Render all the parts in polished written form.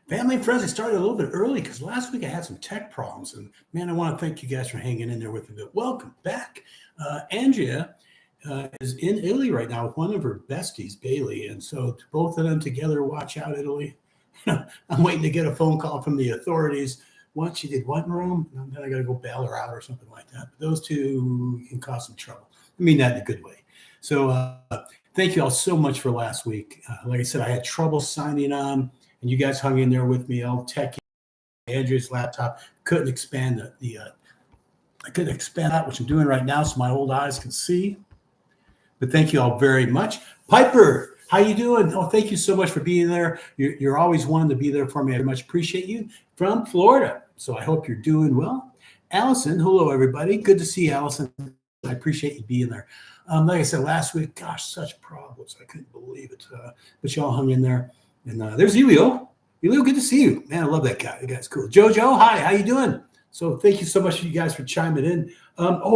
Family and friends, I started a little bit early because last week I had some tech problems. And man, I want to thank you guys for hanging in there with me. But welcome back. Andrea is in Italy right now with one of her besties, Bailey. And so both of them together, watch out, Italy. I'm waiting to get a phone call from the authorities. What she did, what in Rome? And then I got to go bail her out or something like that. But those two can cause some trouble. I mean that in a good way. So thank you all so much for last week. Like I said, I had trouble signing on. And you guys hung in there with me. I'll tech Andrea's laptop. Couldn't expand I couldn't expand that, which I'm doing right now, so my old eyes can see. But thank you all very much. Piper, how you doing? Oh, thank you so much for being there. You're always one to be there for me. I very much appreciate you from Florida. So I hope you're doing well. Allison, hello everybody. Good to see you, Allison. I appreciate you being there. Like I said last week, gosh, such problems. I couldn't believe it. But y'all hung in there. And there's Elio. Elio, good to see you. Man, I love that guy. That guy's cool. Jojo, hi. How you doing? So thank you so much for you guys for chiming in.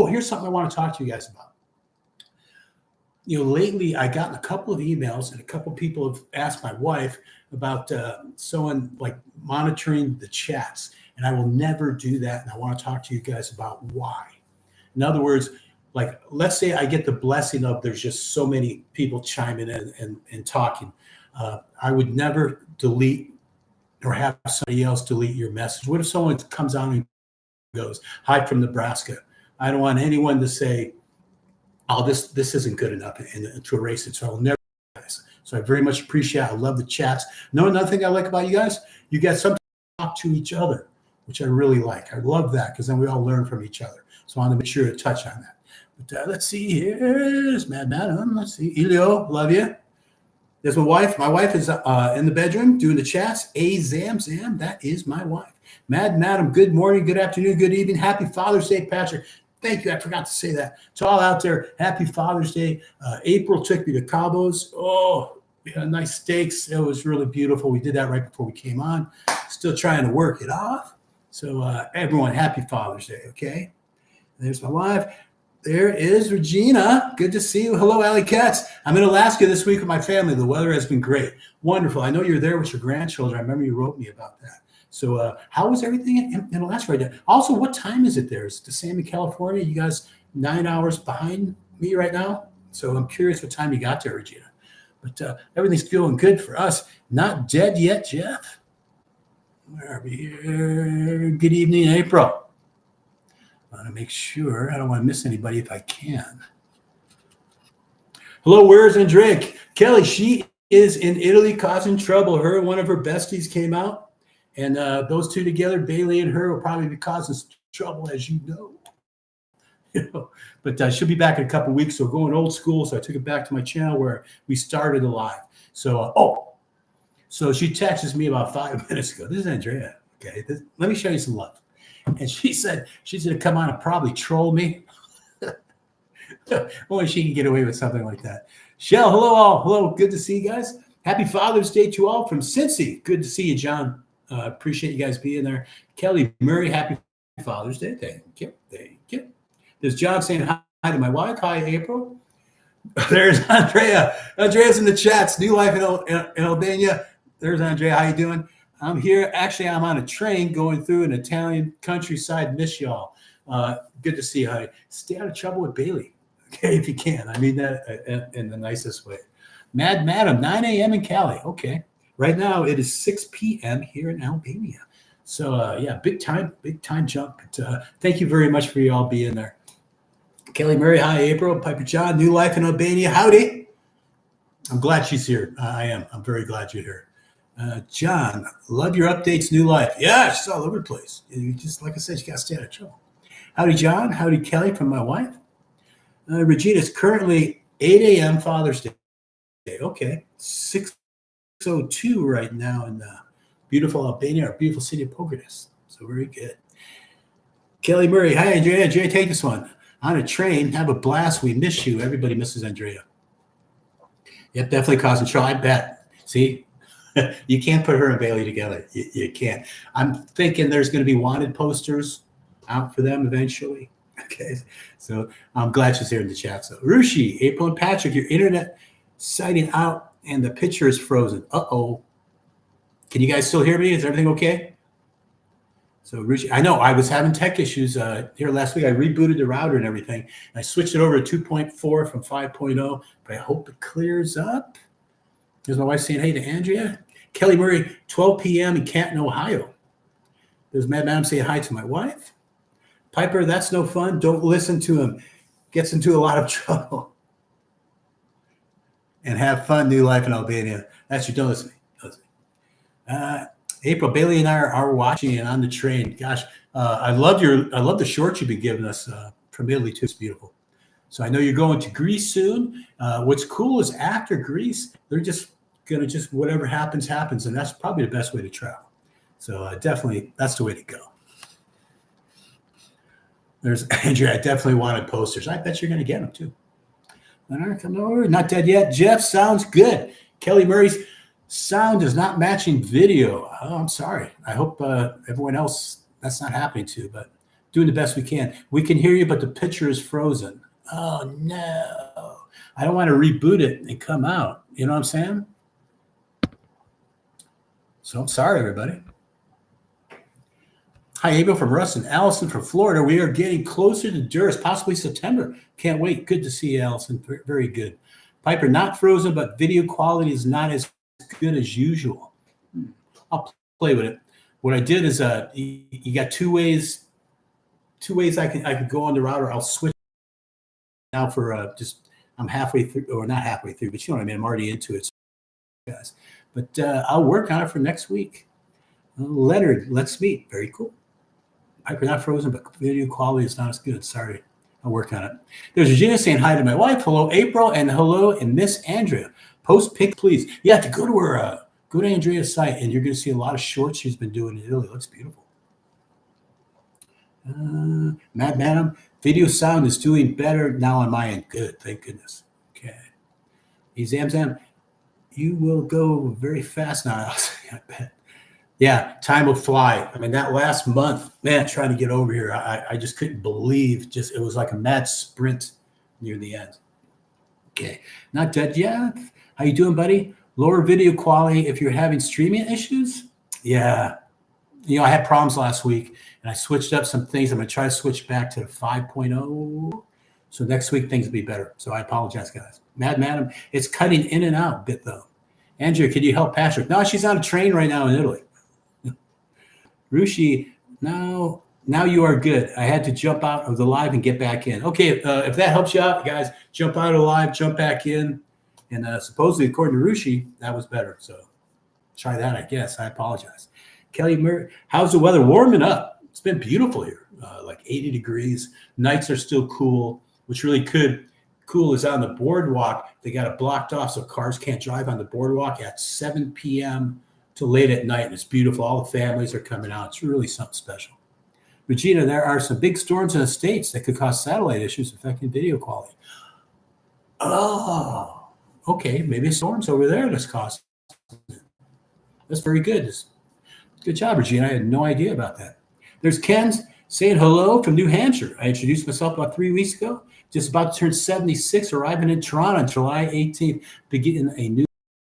Here's something I want to talk to you guys about. Lately I gotten a couple of emails and a couple of people have asked my wife about someone like monitoring the chats. And I will never do that. And I want to talk to you guys about why. In other words, like, let's say I get the blessing of there's just so many people chiming in and talking. I would never delete or have somebody else delete your message. What if someone comes on and goes, "Hi from Nebraska"? I don't want anyone to say, "Oh, this isn't good enough," and to erase it. So I'll never do this. So I very much appreciate it. I love the chats. Another thing I like about you guys sometimes talk to each other, which I really like. I love that because then we all learn from each other. So I want to make sure to touch on that. But let's see. Here's Madam. Let's see. Elio, love you. There's my wife. My wife is in the bedroom doing the chats. Zam, that is my wife. Madam, good morning, good afternoon, good evening. Happy Father's Day, Patrick. Thank you. I forgot to say that. To all out there, happy Father's Day. April took me to Cabo's. Oh, we had nice steaks. It was really beautiful. We did that right before we came on. Still trying to work it off. So everyone, happy Father's Day, okay? There's my wife. There is Regina. Good to see you. Hello, Allie Katz. I'm in Alaska this week with my family. The weather has been great. Wonderful. I know you're there with your grandchildren. I remember you wrote me about that. So how is everything in Alaska right now? Also, what time is it there? Is it the same in California? You guys 9 hours behind me right now? So I'm curious what time you got there, Regina. But everything's going good for us. Not dead yet, Jeff. Where are we here? Good evening, April. I want to make sure I don't want to miss anybody if I can. Hello, where's Andrea? Kelly, she is in Italy causing trouble. Her and one of her besties came out, and those two together, Bailey and her, will probably be causing trouble, as you know. But she'll be back in a couple of weeks. So going old school, so I took it back to my channel where we started live. So so she texted me about 5 minutes ago. This is Andrea. Okay, let me show you some love. And she said she's going to come on and probably troll me. Only she can get away with something like that. Shell, hello all. Hello, good to see you guys. Happy Father's Day to all from Cincy. Good to see you, John. Appreciate you guys being there. Kelly Murray, happy Father's Day. Thank you. There's John saying hi to my wife. Hi, April. There's Andrea. Andrea's in the chats. New life in Albania. There's Andrea. How you doing? I'm here. Actually, I'm on a train going through an Italian countryside. Miss y'all. Good to see you, honey. Stay out of trouble with Bailey, okay, if you can. I mean that in the nicest way. Madam, 9 a.m. in Cali. Okay. Right now, it is 6 p.m. here in Albania. So, big time jump. But, thank you very much for you all being there. Kelly Murray, hi, April. Piper John, new life in Albania. Howdy. I'm glad she's here. I am. I'm very glad you're here. John, love your updates, new life. Yeah, she's all over the place. You just, like I said, you got to stay out of trouble. Howdy, John. Howdy, Kelly, from my wife. Regina, it's currently 8 a.m. Father's Day. Okay, 6:02 right now in beautiful Albania, our beautiful city of Pogradec. So very good. Kelly Murray, hi, Andrea. Andrea, take this one. On a train, have a blast. We miss you. Everybody misses Andrea. Yep, definitely causing trouble. I bet. See? You can't put her and Bailey together. You can't. I'm thinking there's going to be wanted posters out for them eventually. Okay, so I'm glad she's here in the chat. So Rushi, April, and Patrick, your internet sighting out and the picture is frozen. Uh-oh. Can you guys still hear me? Is everything okay? So I know I was having tech issues here last week. I rebooted the router and everything. And I switched it over to 2.4 from 5.0, but I hope it clears up. There's my wife saying, hey to Andrea. Kelly Murray, 12 p.m. in Canton, Ohio. There's Mad Madam saying hi to my wife. Piper, that's no fun. Don't listen to him. Gets into a lot of trouble. And have fun, new life in Albania. That's your, don't listen to me. April, Bailey and I are watching and on the train. Gosh, I love the shorts you've been giving us from Italy too. It's beautiful. So I know you're going to Greece soon. What's cool is after Greece, they're just gonna whatever happens, and that's probably the best way to travel. So definitely, that's the way to go. There's Andrea. I definitely wanted posters. I bet you're gonna get them too. Come over. Not dead yet. Jeff, sounds good. Kelly Murray's sound is not matching video. Oh, I'm sorry. I hope everyone else that's not happening to, but doing the best we can. We can hear you, but the picture is frozen. Oh no. I don't want to reboot it and come out. You know what I'm saying? So I'm sorry, everybody. Hi, Abel from Russ and Allison from Florida. We are getting closer to Durst, possibly September. Can't wait. Good to see you, Allison. Very good. Piper, not frozen, but video quality is not as good as usual. I'll play with it. What I did is you got two ways I could go on the router. I'll switch now for I'm halfway through, or not halfway through, but you know what I mean. I'm already into it, guys. But I'll work on it for next week. Leonard, let's meet. Very cool. Piper, not frozen, but video quality is not as good. Sorry. I'll work on it. There's Regina saying hi to my wife. Hello, April, and hello, and Miss Andrea. Post pic, please. You have to go to her, go to Andrea's site, and you're going to see a lot of shorts she's been doing in Italy. It looks beautiful. Mad Madam, video sound is doing better now on my end. Good, thank goodness. Okay. Hey, Zamzam, you will go very fast now. I bet. Yeah, time will fly. I mean, that last month, man, trying to get over here, I just couldn't believe. It was like a mad sprint near the end. Okay, not dead yet. How you doing, buddy? Lower video quality if you're having streaming issues? Yeah. You know, I had problems last week, and I switched up some things. I'm going to try to switch back to the 5.0. So next week, things will be better. So I apologize, guys. Mad Madam, it's cutting in and out a bit, though. Andrea, can you help Patrick? No, she's on a train right now in Italy. Rushi, now you are good. I had to jump out of the live and get back in. Okay, if that helps you out, guys, jump out of the live, jump back in. And supposedly, according to Rushi, that was better. So try that, I guess. I apologize. Kelly Murray, how's the weather? Warming up. It's been beautiful here, like 80 degrees. Nights are still cool, which really cool is on the boardwalk. They got it blocked off so cars can't drive on the boardwalk at 7 p.m. to late at night. And it's beautiful. All the families are coming out. It's really something special. Regina, there are some big storms in the States that could cause satellite issues affecting video quality. Oh, okay. Maybe a storm's over there that's causing it. That's very good. Good job, Regina. I had no idea about that. There's Ken saying hello from New Hampshire. I introduced myself about 3 weeks ago. Just about to turn 76, arriving in Toronto on July 18th, beginning a new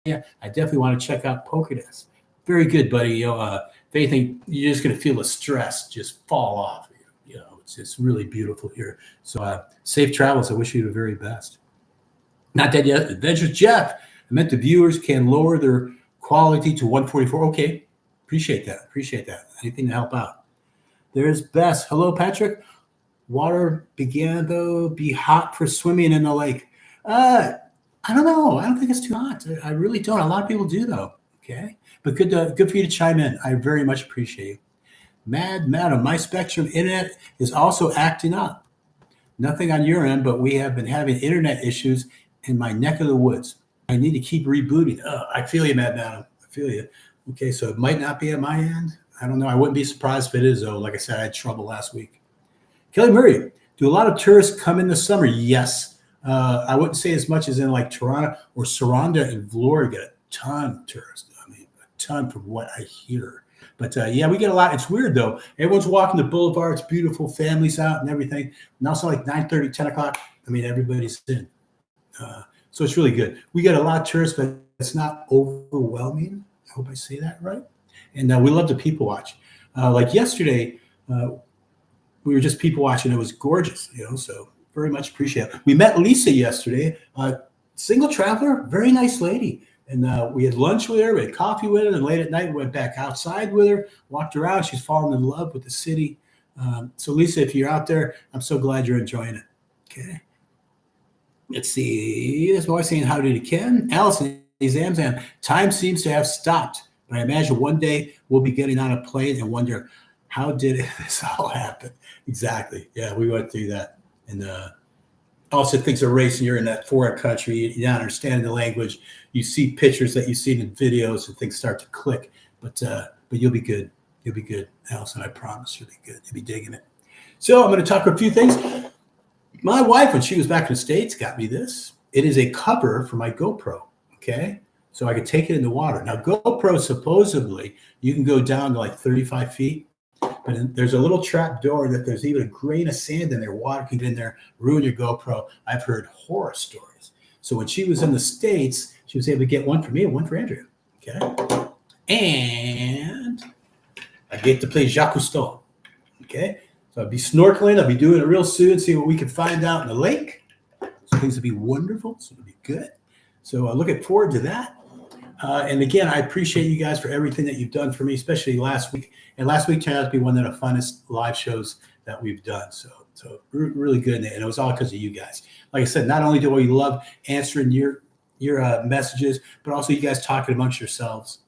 year. I definitely want to check out PokerDesk. Very good, buddy. You know, if anything, you're just going to feel the stress just fall off. You know, it's really beautiful here. So safe travels. I wish you the very best. Not dead yet. Adventures Jeff. I meant the viewers can lower their quality to 144. Okay. Appreciate that. Anything to help out. There's Bess. Hello, Patrick. Water began to be hot for swimming in the lake. I don't know. I don't think it's too hot. I really don't. A lot of people do, though. Okay. But good for you to chime in. I very much appreciate you. Mad Madam, my Spectrum internet is also acting up. Nothing on your end, but we have been having internet issues in my neck of the woods. I need to keep rebooting. I feel you, Mad Madam. I feel you. Okay, so it might not be at my end. I don't know. I wouldn't be surprised if it is, though. Like I said, I had trouble last week. Kelly Murray, do a lot of tourists come in the summer? Yes. I wouldn't say as much as in like Toronto or Saranda in Florida get a ton of tourists. I mean, a ton from what I hear. But yeah, we get a lot. It's weird, though. Everyone's walking the boulevard. It's beautiful. Families out and everything. And also like 9:30, 10 o'clock. I mean, everybody's in. So it's really good. We get a lot of tourists, but it's not overwhelming. I hope I say that right. And we love to people watch. Like yesterday, we were just people watching. It was gorgeous, so very much appreciate it. We met Lisa yesterday, single traveler, very nice lady. And we had lunch with her, we had coffee with her, and late at night we went back outside with her, walked around. She's fallen in love with the city. So Lisa, if you're out there, I'm so glad you're enjoying it. Okay. Let's see. This boy saying howdy to Ken. Allison, Zamzam, time seems to have stopped, but I imagine one day we'll be getting on a plane and wonder, how did this all happen? Exactly. Yeah, we went through that. And also things are racing. You're in that foreign country. You're not understanding the language. You see pictures that you've seen in videos and things start to click. But you'll be good. You'll be good, Allison. I promise you'll be good. You'll be digging it. So I'm going to talk about a few things. My wife, when she was back in the States, got me this. It is a cover for my GoPro, okay? So I could take it in the water. Now, GoPro, supposedly, you can go down to like 35 feet, but there's a little trap door that there's even a grain of sand in there. Water can get in there, ruin your GoPro. I've heard horror stories. So when she was in the States, she was able to get one for me and one for Andrea, okay? And I get to play Jacques Cousteau, okay? So I'll be snorkeling. I'll be doing it real soon, see what we can find out in the lake. So things will be wonderful. So it'll be good. So looking forward to that. And again, I appreciate you guys for everything that you've done for me, especially last week. And last week turned out to be one of the funnest live shows that we've done. So really good. And it was all because of you guys. Like I said, not only do we love answering your messages, but also you guys talking amongst yourselves.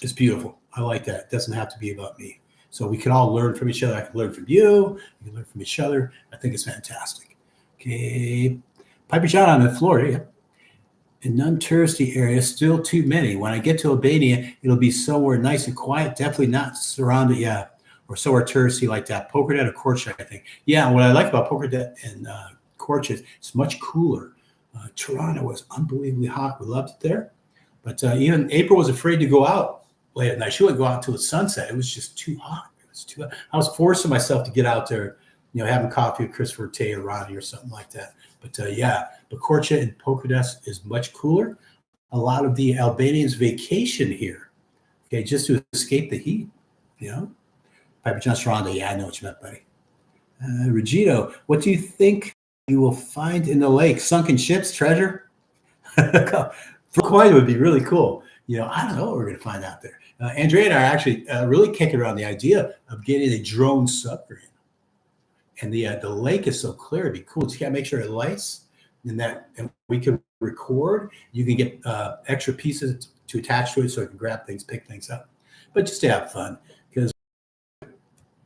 It's beautiful. I like that. It doesn't have to be about me. So we can all learn from each other. I can learn from you. You can learn from each other. I think it's fantastic. Okay. Piper John, I'm in Florida. Yep. In non-touristy areas, still too many. When I get to Albania, it'll be somewhere nice and quiet. Definitely not surrounded, or somewhere touristy like that. Pokerdet or Kortrijk, I think. Yeah, what I like about Pokerdet and Kortrijk, it's much cooler. Toronto was unbelievably hot. We loved it there. But even April was afraid to go out late at night. She wouldn't go out until the sunset. It was just too hot. It was too hot. I was forcing myself to get out there, having coffee with Christopher Tay or Ronnie or something like that. But but Kortrijk and Pokerdest is much cooler. A lot of the Albanians vacation here, okay, just to escape the heat, Piper John Saranda, yeah, I know what you meant, buddy. Regino, what do you think you will find in the lake? Sunken ships, treasure? For coin would be really cool. I don't know what we're going to find out there. Andrea and I are actually really kicking around the idea of getting a drone submarine. And the lake is so clear, it'd be cool. Just got to make sure it lights, and we can record. You can get extra pieces to attach to it so it can grab things, pick things up. But just to have fun, because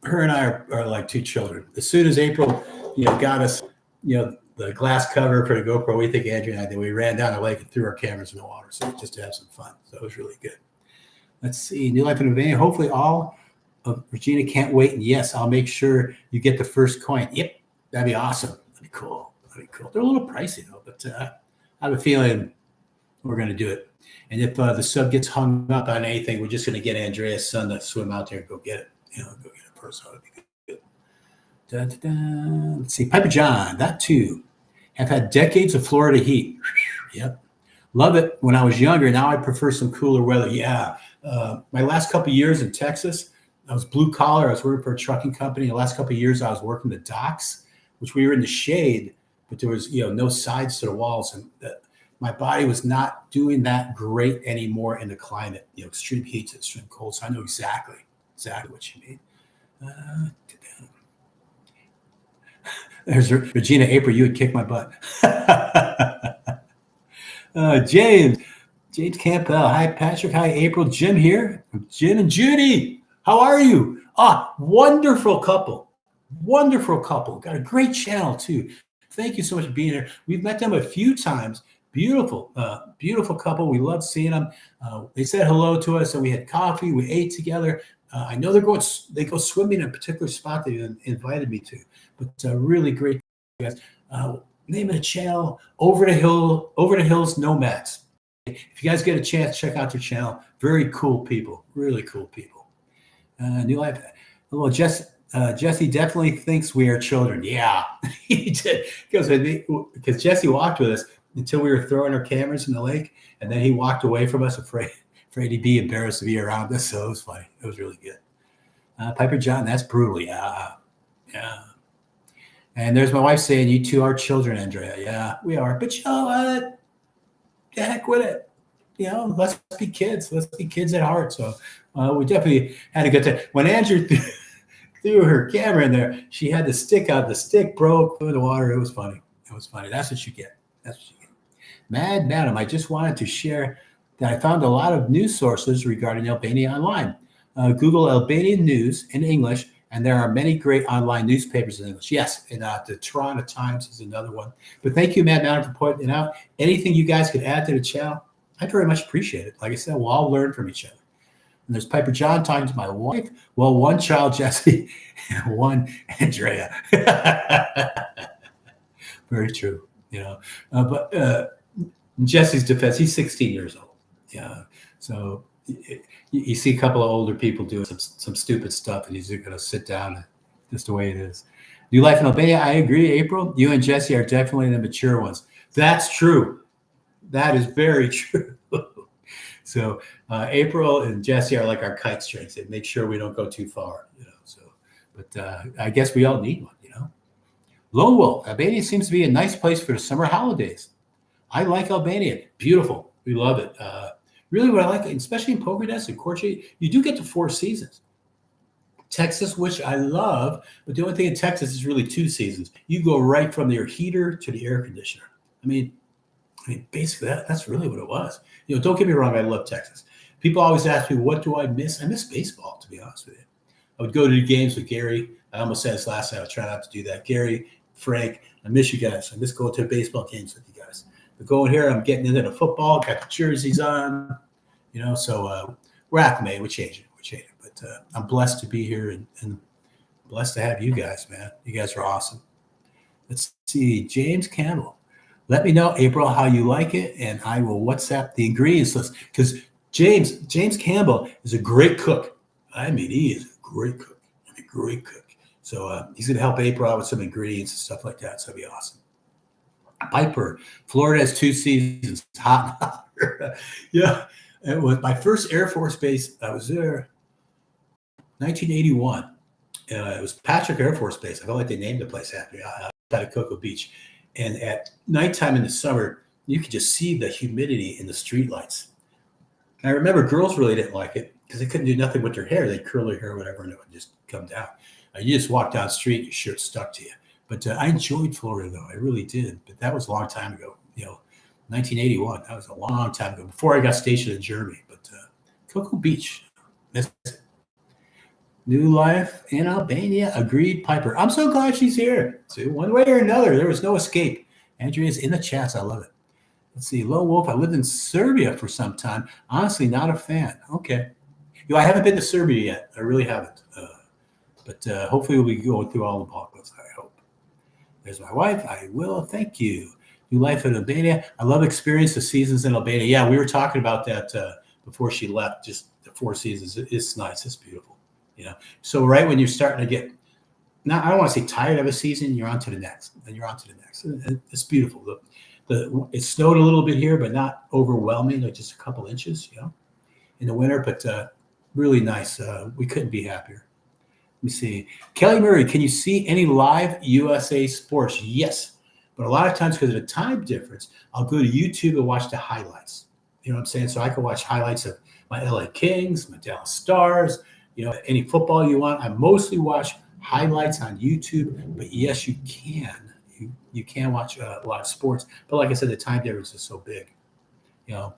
her and I are like two children. As soon as April, got us, the glass cover for the GoPro, we think Andrea and I did. We ran down the lake and threw our cameras in the water, so just to have some fun. So it was really good. Let's see, New Life in Albania. Hopefully all of Regina can't wait. And yes, I'll make sure you get the first coin. Yep, that'd be awesome. That'd be cool. They're a little pricey though, but I have a feeling we're going to do it. And if the sub gets hung up on anything, we're just going to get Andrea's son to swim out there and go get it. Go get it first. So it'd be good. Da, da, da. Let's see, Piper John, that too. Have had decades of Florida heat. Yep. Love it when I was younger. Now I prefer some cooler weather. Yeah. My last couple of years in Texas, I was blue collar. I was working for a trucking company. The last couple of years, I was working the docks, which we were in the shade, but there was, no sides to the walls. And my body was not doing that great anymore in the climate, extreme heat to extreme cold. So I know exactly what you mean. There's Regina April. You would kick my butt. James Campbell. Hi, Patrick. Hi, April. Jim here. Jim and Judy. How are you? Wonderful couple. Got a great channel too. Thank you so much for being here. We've met them a few times. Beautiful couple. We love seeing them. They said hello to us, and we had coffee. We ate together. I know they go swimming in a particular spot they invited me to, but really great guys. Name of the channel, Over the Hills Nomads. If you guys get a chance, check out their channel. Very cool people. Really cool people. New Life. Well, Jesse definitely thinks we are children. Yeah, he did. Because Jesse walked with us until we were throwing our cameras in the lake, and then he walked away from us afraid afraid he'd be embarrassed to be around us. So it was funny. It was really good. Piper John, that's brutal. Yeah. And there's my wife saying, you two are children, Andrea. Yeah, we are. But you know what? The heck with it. Let's be kids. Let's be kids at heart. So we definitely had a good time. When Andrew threw her camera in there, she had the stick out. The stick broke in the water. It was funny. That's what you get. Mad Madam, I just wanted to share that I found a lot of news sources regarding Albania online. Google Albanian news in English, and there are many great online newspapers in English. Yes, and the Toronto Times is another one. But thank you, Mad Madam, for pointing it out. Anything you guys could add to the channel, I very much appreciate it. Like I said, we'll all learn from each other. And there's Piper John talking to my wife. Well, one child, Jesse, and one Andrea. Very true. But Jesse's defense, he's 16 years old. Yeah. So you see a couple of older people doing some stupid stuff, and he's going to sit down. And just the way it is. New life in Albania. I agree, April. You and Jesse are definitely the mature ones. That's true. That is very true. So April and Jesse are like our kite strings. They make sure we don't go too far. But I guess we all need one. Lone Wolf. Albania seems to be a nice place for the summer holidays. I like Albania. Beautiful. We love it. Really what I like, especially in Pokerdes and Kortrijk, you do get the 4 seasons. Texas, which I love, but the only thing in Texas is really 2 seasons. You go right from your heater to the air conditioner. I mean, basically that's really what it was. Don't get me wrong, I love Texas. People always ask me, what do I miss? I miss baseball, to be honest with you. I would go to the games with Gary. I almost said this last night. I try not to do that. Gary, Frank, I miss you guys. I miss going to baseball games with you guys. But going here, I'm getting into the football, got the jerseys on, so we're acclimated. We're changing. But I'm blessed to be here and blessed to have you guys, man. You guys are awesome. Let's see. James Campbell. Let me know, April, how you like it, and I will WhatsApp the ingredients list. Because James Campbell is a great cook. I mean, he is a great cook. So he's going to help April out with some ingredients and stuff like that. So it'll be awesome. Piper, Florida has 2 seasons. Hot and hotter. Yeah. It was my first Air Force base. I was there 1981. It was Patrick Air Force Base. I felt like they named the place after me, outside of Cocoa Beach. And at nighttime in the summer, you could just see the humidity in the streetlights. I remember girls really didn't like it because they couldn't do nothing with their hair. They'd curl their hair or whatever, and it would just come down. You just walk down the street, your shirt stuck to you. But I enjoyed Florida, though. I really did. But that was a long time ago. 1981. That was a long time ago, before I got stationed in Germany. But Cocoa Beach. New life in Albania. Agreed, Piper. I'm so glad she's here. So one way or another, there was no escape. Andrea's in the chats. I love it. Let's see. Lone Wolf. I lived in Serbia for some time. Honestly, not a fan. Okay. I haven't been to Serbia yet. I really haven't. But hopefully we'll be going through all the Balkans, I hope. There's my wife. I will. Thank you. New life in Albania. I love experience the seasons in Albania. Yeah, we were talking about that before she left. Just the 4 seasons. It's nice. It's beautiful. So right when you're starting to get, I don't want to say tired of a season, you're on to the next. And you're on to the next. It's beautiful. It snowed a little bit here, but not overwhelming, like just a couple inches, in the winter. But really nice. We couldn't be happier. Let me see. Kelly Murray, can you see any live USA sports? Yes. But a lot of times, because of the time difference, I'll go to YouTube and watch the highlights. You know what I'm saying? So I can watch highlights of my LA Kings, my Dallas Stars, any football you want. I mostly watch highlights on YouTube. But yes, you can. You can watch a lot of sports. But like I said, the time difference is so big.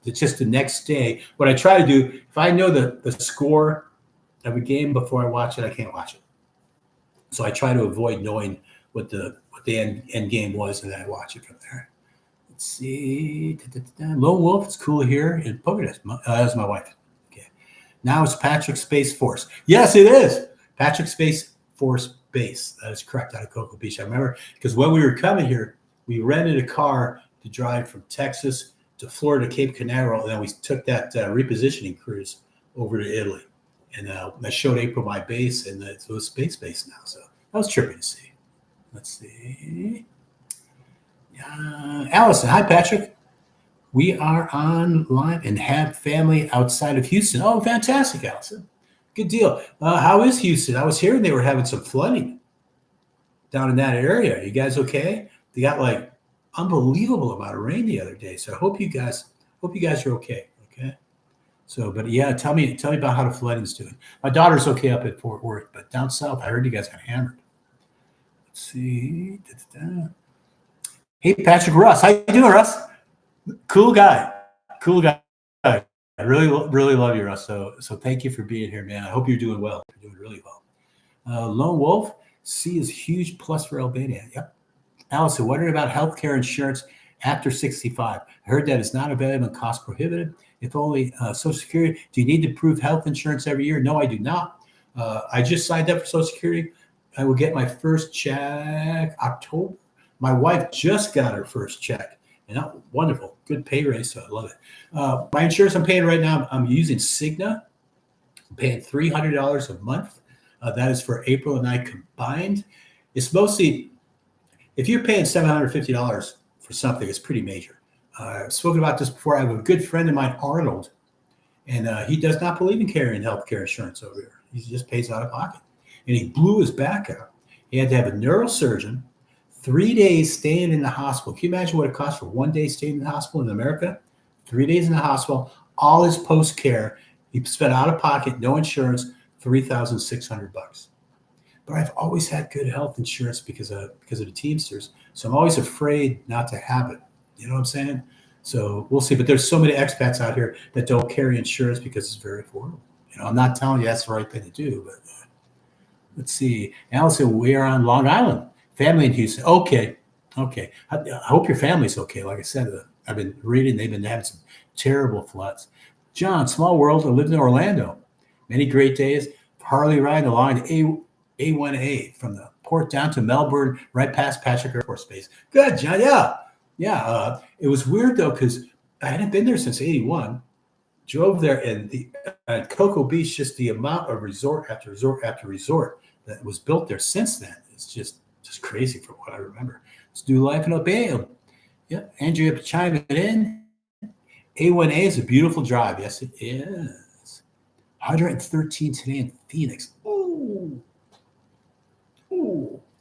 It's just the next day. What I try to do, if I know the score of a game before I watch it, I can't watch it. So I try to avoid knowing what the end game was, and then I watch it from there. Let's see. Lone Wolf, it's cool here in Pokerdes. That's my wife. Okay. Now it's Patrick Space Force. Yes, it is. Patrick Space Force Base. That is correct, out of Cocoa Beach. I remember because when we were coming here, we rented a car to drive from Texas to Florida, Cape Canaveral, and then we took that repositioning cruise over to Italy. And I showed April my base, and it's a space base now. So that was trippy to see. Let's see. Allison, hi, Patrick. We are online and have family outside of Houston. Oh, fantastic, Allison. Good deal. How is Houston? I was hearing they were having some flooding down in that area. You guys okay? They got like unbelievable amount of rain the other day. So I hope you guys are okay. Okay. So, but yeah, tell me about how the flooding's doing. My daughter's okay up at Fort Worth, but down south, I heard you guys got hammered. Let's see. Da-da-da. Hey, Patrick Russ, how you doing, Russ? Cool guy. Cool guy. I really love you, Russ. So thank you for being here, man. I hope you're doing well. You're doing really well. Lone Wolf, C is huge plus for Albania. Yep. Allison, wondering about healthcare insurance after 65. I heard that it's not available and cost prohibitive. If only Social Security. Do you need to prove health insurance every year? No, I do not. I just signed up for Social Security. I will get my first check October. My wife just got her first check. And wonderful. Good pay raise. So I love it. My insurance I'm paying right now, I'm using Cigna. I'm paying $300 a month. That is for April and I combined. It's mostly, if you're paying $750 for something, it's pretty major. I've spoken about this before. I have a good friend of mine, Arnold, and he does not believe in carrying healthcare insurance over here. He just pays out of pocket. And he blew his back out. He had to have a neurosurgeon, 3 days staying in the hospital. Can you imagine what it costs for 1 day staying in the hospital in America? 3 days in the hospital, all his post-care. He spent out of pocket, no insurance, $3,600. But I've always had good health insurance because of the Teamsters. So I'm always afraid not to have it. You know what I'm saying? So we'll see. But there's so many expats out here that don't carry insurance because it's very affordable. I'm not telling you that's the right thing to do, but let's see. Allison, we are on Long Island. Family in Houston. Okay. I hope your family's okay. Like I said, I've been reading. They've been having some terrible floods. John, small world. I lived in Orlando. Many great days. Harley riding along A1A from the port down to Melbourne, right past Patrick Air Force Base. Good, John. Yeah. It was weird, though, because I hadn't been there since 81. Drove there, and Cocoa Beach, just the amount of resort after resort after resort that was built there since then is just crazy from what I remember. Let's do life in Albania. Yep. Andrea chiming in. A1A is a beautiful drive. Yes, it is. 113 today in Phoenix. Ooh.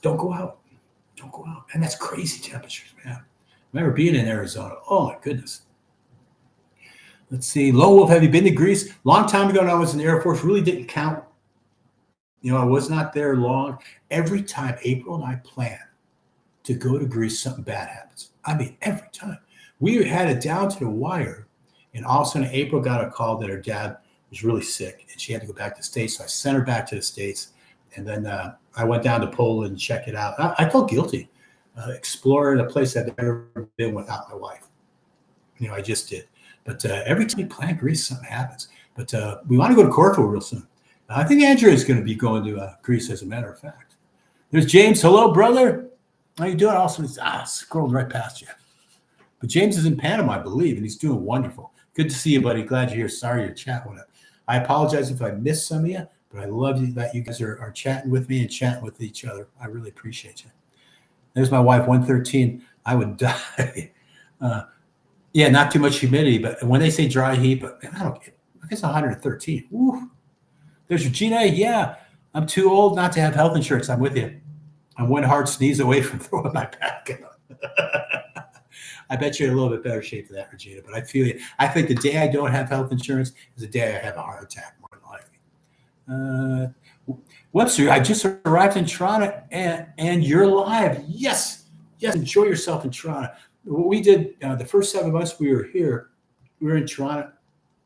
Don't go out. And that's crazy temperatures, man. I remember being in Arizona. Oh, my goodness. Let's see. Lone Wolf, have you been to Greece? Long time ago when I was in the Air Force, really didn't count. I was not there long. Every time April and I plan to go to Greece, something bad happens. I mean, every time. We had it down to the wire, and all of a sudden April got a call that her dad was really sick, and she had to go back to the States. So I sent her back to the States, and then I went down to Poland and checked it out. I felt guilty exploring a place I'd never been without my wife. I just did. But every time we plan Greece, something happens. But we want to go to Corfu real soon. I think Andrea is going to be going to Greece, as a matter of fact. There's James. Hello, brother. How you doing? Also, scrolled right past you. But James is in Panama, I believe, and he's doing wonderful. Good to see you, buddy. Glad you're here. Sorry your chat went up. I apologize if I missed some of you, but I love you that you guys are chatting with me and chatting with each other. I really appreciate you. There's my wife, 113. I would die. Yeah, not too much humidity, but when they say dry heat, but man, I don't get it. It's 113. Woo. There's Regina. Yeah, I'm too old not to have health insurance. I'm with you. I'm one hard sneeze away from throwing my back out. I bet you're in a little bit better shape than that, Regina, but I feel you. I think the day I don't have health insurance is the day I have a heart attack, more than likely. Webster, I just arrived in Toronto, and you're live. Yes, enjoy yourself in Toronto. What we did the first 7 months we were here, we were in Toronto.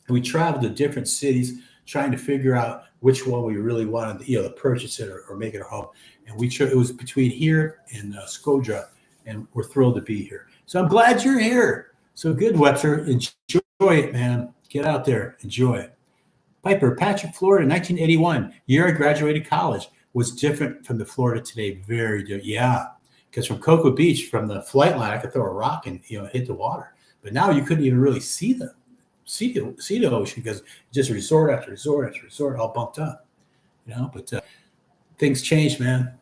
We traveled to different cities trying to figure out which one we really wanted to purchase it or make it a home. And it was between here and Skodra, and we're thrilled to be here. So I'm glad you're here. So good, Webster. Enjoy it, man. Get out there. Enjoy it. Piper, Patrick, Florida, 1981. Year I graduated college. Was different from the Florida today. Very different. Yeah. Because from Cocoa Beach, from the flight line, I could throw a rock and hit the water. But now you couldn't even really see the ocean because just resort after resort after resort, all bumped up. But things change, man.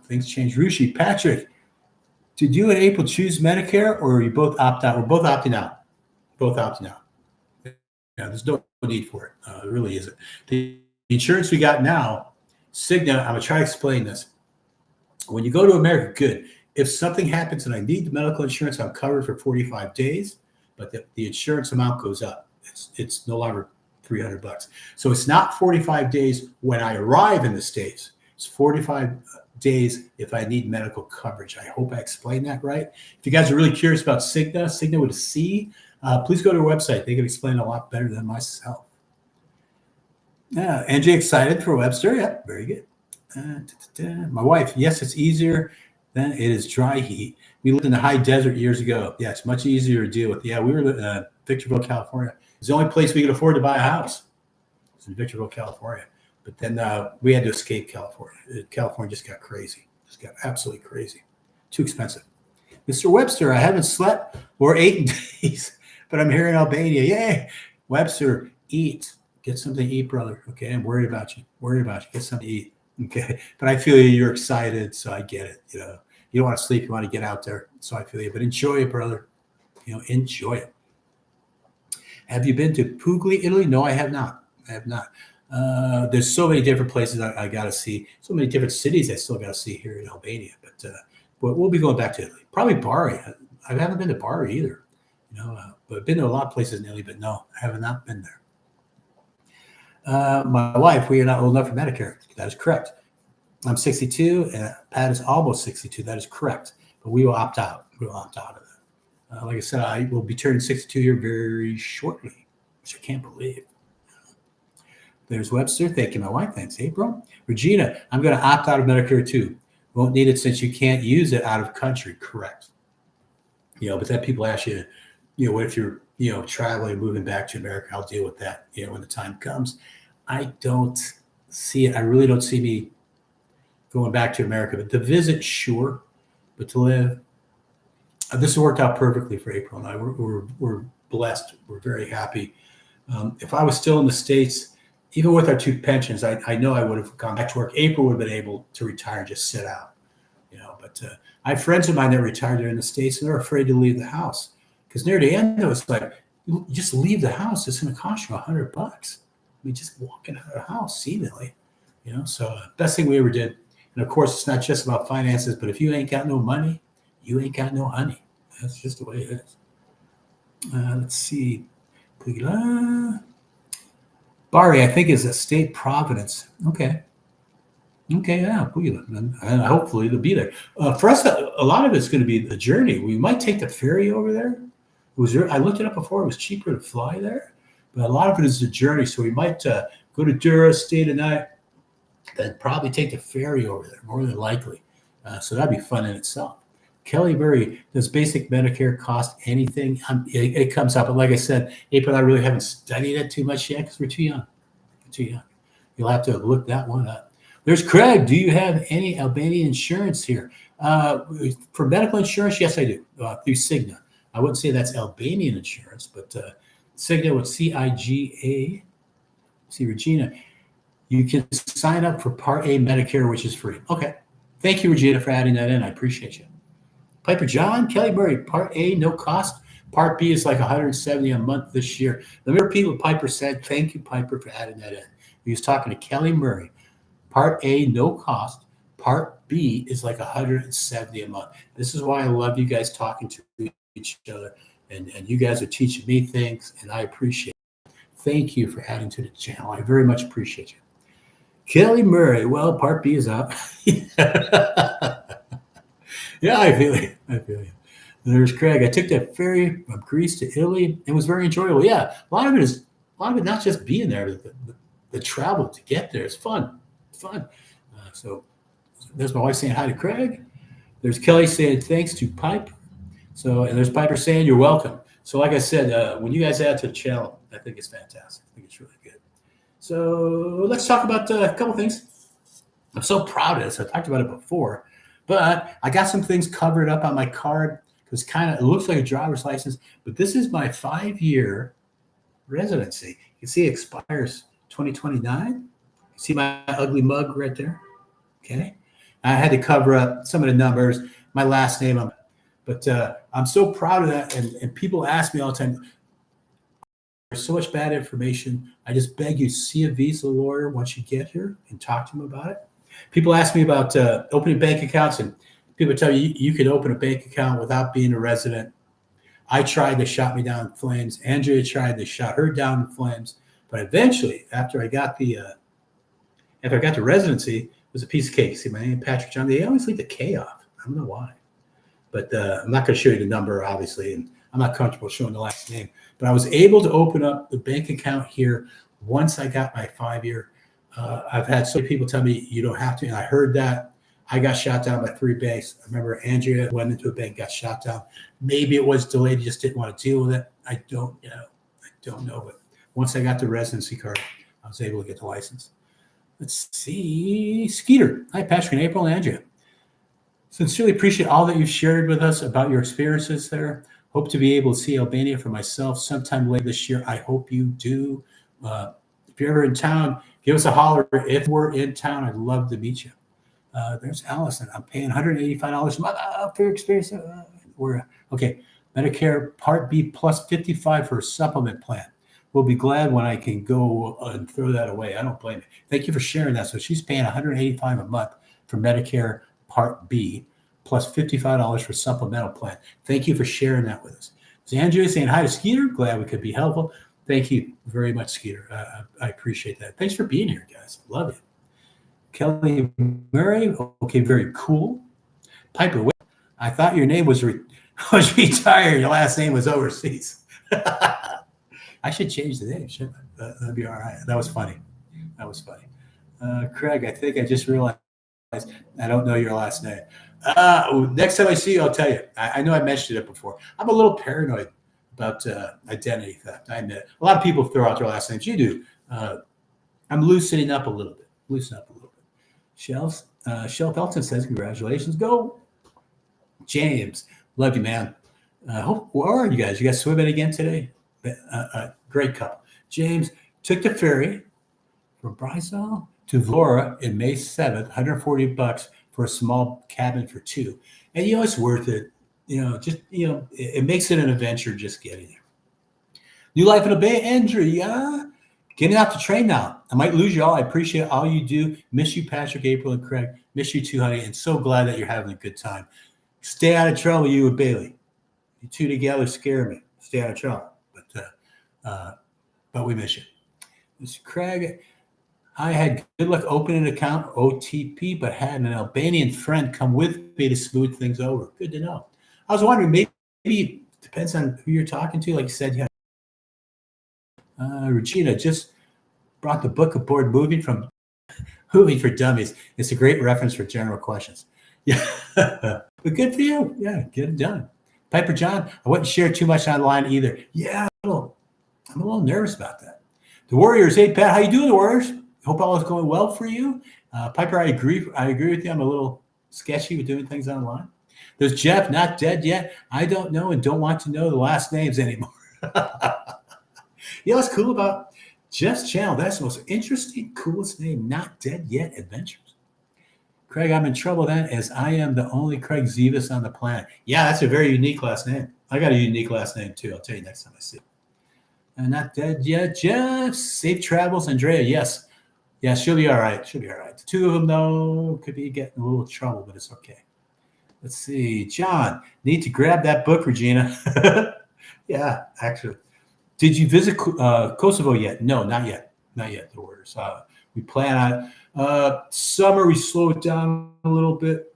Things change. Rushi, Patrick, did you and April choose Medicare, or are you both opt out? We're both opting out. both opting out. Yeah, there's no need for it. There really isn't. The insurance we got now, Cigna, I'm going to try to explain this. When you go to America, good. If something happens and I need the medical insurance, I'm covered for 45 days, but the insurance amount goes up. It's no longer $300. So it's not 45 days when I arrive in the States. It's 45 days if I need medical coverage. I hope I explained that right. If you guys are really curious about Cigna with a C, please go to their website. They can explain a lot better than myself. Yeah, Angie excited for Webster. Yeah, very good. My wife, yes, it's easier than it is dry heat. We lived in the high desert years ago. Yeah, it's much easier to deal with. Yeah, we were in Victorville, California. It's the only place we could afford to buy a house. It's in Victorville, California. But then we had to escape California. California just got crazy. Just got absolutely crazy. Too expensive. Mr. Webster, I haven't slept or ate in days, but I'm here in Albania. Yay. Webster, eat. Get something to eat, brother. Okay, I'm worried about you. Get something to eat. Okay, but I feel you're excited, so I get it. You know, you don't want to sleep, you want to get out there. So I feel you, but enjoy it, brother. You know, enjoy it. Have you been to Puglia, Italy? No, I have not. There's so many different places I got to see. So many different cities I still got to see here in Albania. But we'll be going back to Italy. Probably Bari. I haven't been to Bari either. You know, but I've been to a lot of places in Italy. But no, I have not been there. My wife, we are not old enough for Medicare. That is correct. I'm 62, and Pat is almost 62. That is correct. But we will opt out. We will opt out of that. Like I said, I will be turning 62 here very shortly, which I can't believe. There's Webster. Thank you, my wife. Thanks, April. Regina, I'm going to opt out of Medicare too. Won't need it since you can't use it out of country. Correct. You know, but then people ask you, you know, what if you're, you know, traveling, moving back to America? I'll deal with that, you know, when the time comes. I don't see it. I really don't see me going back to America. But to visit, sure. But to live, this has worked out perfectly for April and I. We're blessed. We're very happy. If I was still in the States, even with our 2 pensions, I know I would have gone back to work. April would have been able to retire and just sit out, you know. But I have friends of mine that retired there in the States, and they're afraid to leave the house because near the end, it was like, you just leave the house. It's going to cost you $100. I mean, just walking out of the house, seemingly, you know. So best thing we ever did. And of course, it's not just about finances, but if you ain't got no money, you ain't got no honey. That's just the way it is. Let's see. Bari, I think, is a state providence. Okay, yeah, and hopefully they'll be there. For us, a lot of it's going to be the journey. We might take the ferry over there. I looked it up before. It was cheaper to fly there, but a lot of it is the journey. So we might go to Dura, stay the night, then probably take the ferry over there, more than likely. So that'd be fun in itself. Kelly Murray, does basic Medicare cost anything? It comes up, but like I said, April, I really haven't studied it too much yet because we're too young. You'll have to look that one up. There's Craig. Do you have any Albanian insurance here? For medical insurance, yes, I do, through Cigna. I wouldn't say that's Albanian insurance, but Cigna with CIGA. See, Regina, you can sign up for Part A Medicare, which is free. Okay. Thank you, Regina, for adding that in. I appreciate you. Piper John, Kelly Murray, Part A, no cost. Part B is like $170 a month this year. Let me repeat what Piper said. Thank you, Piper, for adding that in. He was talking to Kelly Murray. Part A, no cost. Part B is like $170 a month. This is why I love you guys talking to each other. And you guys are teaching me things, and I appreciate it. Thank you for adding to the channel. I very much appreciate you. Kelly Murray, well, Part B is out. Yeah, I feel you. There's Craig. I took that ferry from Greece to Italy. It was very enjoyable. Yeah, a lot of it not just being there, but the travel to get there is fun. So there's my wife saying hi to Craig. There's Kelly saying thanks to Piper. And there's Piper saying you're welcome. So like I said, when you guys add to the channel, I think it's fantastic. I think it's really good. So let's talk about a couple things. I'm so proud of this. I talked about it before. But I got some things covered up on my card because it looks like a driver's license. But this is my 5-year residency. You can see it expires 2029. You see my ugly mug right there? Okay. I had to cover up some of the numbers, my last name. But I'm so proud of that. And people ask me all the time, so much bad information. I just beg you, see a visa lawyer once you get here and talk to them about it. People ask me about opening bank accounts, and people tell you can open a bank account without being a resident. I tried, they shot me down in flames. Andrea tried, they shot her down in flames. But eventually, after I got the residency, it was a piece of cake. See, my name, Patrick John. They always leave the K off. I don't know why. But I'm not going to show you the number, obviously, and I'm not comfortable showing the last name. But I was able to open up the bank account here once I got my 5-year. I've had so many people tell me you don't have to, and I heard that. I got shot down by 3 banks. I remember Andrea went into a bank, got shot down. Maybe it was delayed, just didn't want to deal with it. I don't know. But once I got the residency card, I was able to get the license. Let's see. Skeeter. Hi, Patrick and April and Andrea. Sincerely appreciate all that you've shared with us about your experiences there. Hope to be able to see Albania for myself sometime later this year. I hope you do. If you're ever in town, give us a holler. If we're in town, I'd love to meet you. There's Allison. I'm paying $185 a month for your experience. Okay. Medicare Part B plus 55 for a supplement plan. We'll be glad when I can go and throw that away. I don't blame you. Thank you for sharing that. So she's paying $185 a month for Medicare Part B plus $55 for supplemental plan. Thank you for sharing that with us. So Andrea saying hi to Skeeter. Glad we could be helpful. Thank you very much, Skeeter. I appreciate that. Thanks for being here, guys. Love you. Kelly Murray. Okay, very cool. Piper, I thought your name was retired. Your last name was overseas. I should change the name, shouldn't I? That'd be all right. That was funny. Craig, I think I just realized I don't know your last name. Next time I see you, I'll tell you. I know I mentioned it before. I'm a little paranoid about identity theft. I admit it. A lot of people throw out their last names. You do. I'm loosening up a little bit. Shelf Elton says, congratulations. Go. James, love you, man. Where are you guys? You guys swimming again today? Great couple. James took the ferry from Bryceville to Vlora in May 7th, $140 for a small cabin for 2. And it's worth it. It makes it an adventure just getting there. New life in a Bay, Andrew. Yeah. Getting off the train now. I might lose you all. I appreciate all you do. Miss you, Patrick, April, and Craig. Miss you too, honey. And so glad that you're having a good time. Stay out of trouble, you and Bailey. You two together scare me. Stay out of trouble. But we miss you. Mr. Craig, I had good luck opening an account, OTP, but had an Albanian friend come with me to smooth things over. Good to know. I was wondering, maybe it depends on who you're talking to. Like you said, yeah. Regina just brought the book aboard Moving for Dummies. It's a great reference for general questions. Yeah, but good for you. Yeah, get it done. Piper John, I wouldn't share too much online either. Yeah, I'm a little nervous about that. The Warriors, hey Pat, how you doing, the Warriors? Hope all is going well for you. Piper, I agree with you. I'm a little sketchy with doing things online. There's Jeff, not dead yet. I don't know and don't want to know the last names anymore. What's cool about Jeff's channel? That's the most interesting, coolest name, not dead yet adventures. Craig, I'm in trouble then, as I am the only Craig Zivas on the planet. Yeah, that's a very unique last name. I got a unique last name too. I'll tell you next time I see it. And not dead yet, Jeff. Safe travels, Andrea. Yes. Yeah, she'll be all right. The two of them, though, could be getting a little trouble, but it's okay. Let's see. John, need to grab that book, Regina. Yeah, actually. Did you visit Kosovo yet? No, not yet. Not yet, the Warriors. We plan on summer. We slow it down a little bit.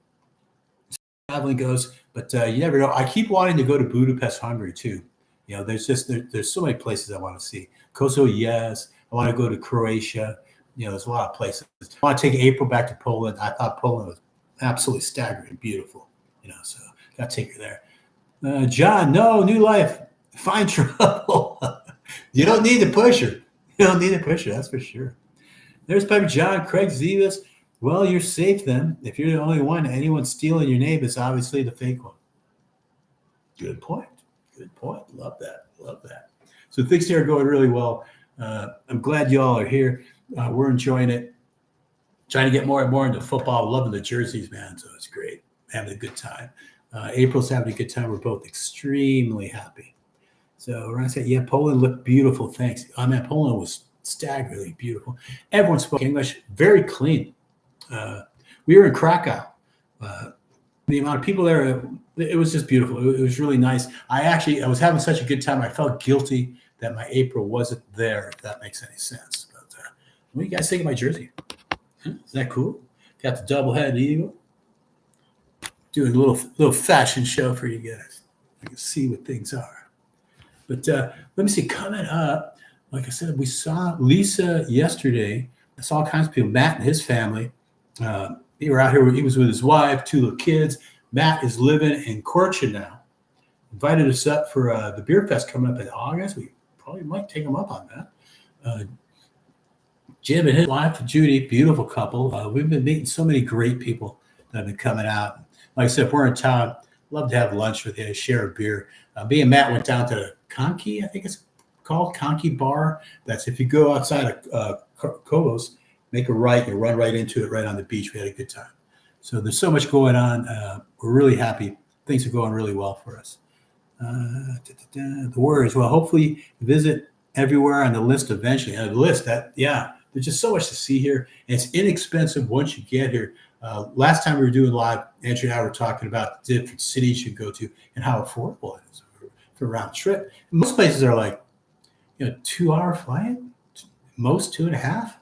Traveling goes, but you never know. I keep wanting to go to Budapest, Hungary, too. There's so many places I want to see. Kosovo, yes. I want to go to Croatia. There's a lot of places. I want to take April back to Poland. I thought Poland was absolutely staggering, beautiful. So got to take her there. John, no, new life. Find trouble. You don't need to push her. That's for sure. There's Piper John, Craig Zivas. Well, you're safe then. If you're the only one, anyone stealing your name is obviously the fake one. Good point. Love that. So things here are going really well. I'm glad you all are here. We're enjoying it. Trying to get more and more into football. Loving the jerseys, man. So it's great. Having a good time. April's having a good time. We're both extremely happy. So Ryan said, yeah, Poland looked beautiful. Thanks. I mean, Poland was staggeringly beautiful. Everyone spoke English, very clean. We were in Krakow. Uh, the amount of people there, it was just beautiful. It was really nice. I was having such a good time. I felt guilty that my April wasn't there, if that makes any sense. But what do you guys think of my jersey? Huh? Is that cool? Got the double-headed eagle. Doing a little fashion show for you guys. You can see what things are. But let me see, coming up, like I said, we saw Lisa yesterday. I saw all kinds of people, Matt and his family. They were out here. He was with his wife, 2 little kids. Matt is living in Corcha now. Invited us up for the beer fest coming up in August. We probably might take him up on that. Jim and his wife, Judy, beautiful couple. We've been meeting so many great people that have been coming out. Like I said, if we're in town, love to have lunch with you, share a beer. Me and Matt went down to Conky, I think it's called Conky Bar. That's if you go outside of Cobos, make a right, you run right into it right on the beach. We had a good time. So there's so much going on. We're really happy. Things are going really well for us. The words, well, hopefully visit everywhere on the list eventually. And the list, there's just so much to see here. And it's inexpensive once you get here. Last time we were doing live, Andrew and I were talking about the different cities you go to and how affordable it is for a round trip. Most places are like, 2-hour flight, most 2.5.